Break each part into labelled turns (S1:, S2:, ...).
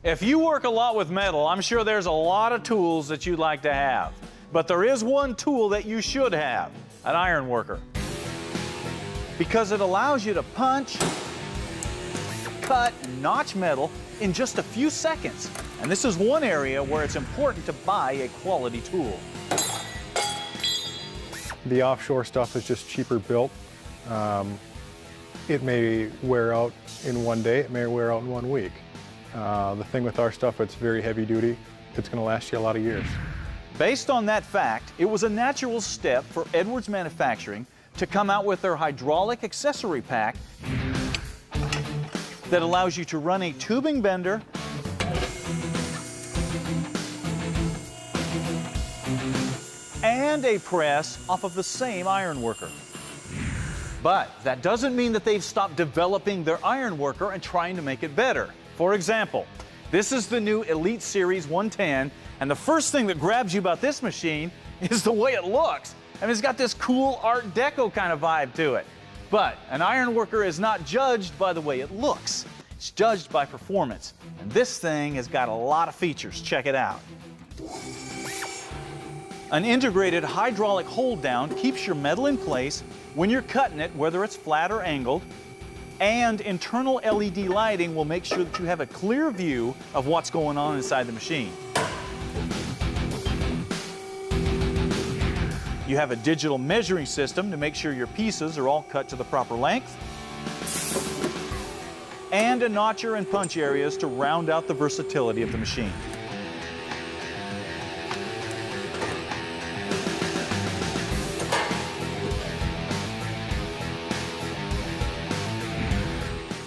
S1: If you work a lot with metal, I'm sure there's a lot of tools that you'd like to have. But there is one tool that you should have, an Ironworker. Because it allows you to punch, cut, and notch metal in just a few seconds. And this is one area where it's important to buy a quality tool.
S2: The offshore stuff is just cheaper built. It may wear out in one day, it may wear out in 1 week. The thing with our stuff, it's very heavy duty. It's going to last you a lot of years.
S1: Based on that fact, it was a natural step for Edwards Manufacturing to come out with their hydraulic accessory pack that allows you to run a tubing bender and a press off of the same Ironworker. But that doesn't mean that they've stopped developing their Ironworker and trying to make it better. For example, this is the new Elite Series 110, and the first thing that grabs you about this machine is the way it looks. I mean, it's got this cool Art Deco kind of vibe to it. But an Ironworker is not judged by the way it looks. It's judged by performance. And this thing has got a lot of features. Check it out. An integrated hydraulic hold down keeps your metal in place when you're cutting it, whether it's flat or angled. And internal LED lighting will make sure that you have a clear view of what's going on inside the machine. You have a digital measuring system to make sure your pieces are all cut to the proper length. And a notcher and punch areas to round out the versatility of the machine.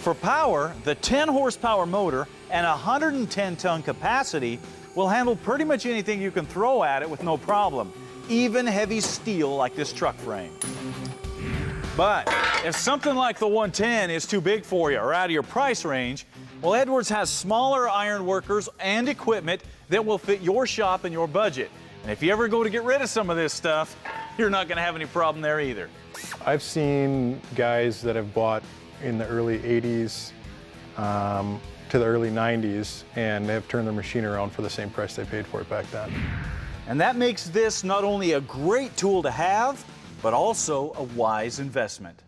S1: For power, the 10 horsepower motor and 110-ton capacity will handle pretty much anything you can throw at it with no problem, even heavy steel like this truck frame. But if something like the 110 is too big for you or out of your price range, well, Edwards has smaller Ironworkers and equipment that will fit your shop and your budget. And if you ever go to get rid of some of this stuff, you're not going to have any problem there either.
S2: I've seen guys that have bought in the early 80s to the early 90s, and they've turned their machine around for the same price they paid for it back then.
S1: And that makes this not only a great tool to have, but also a wise investment.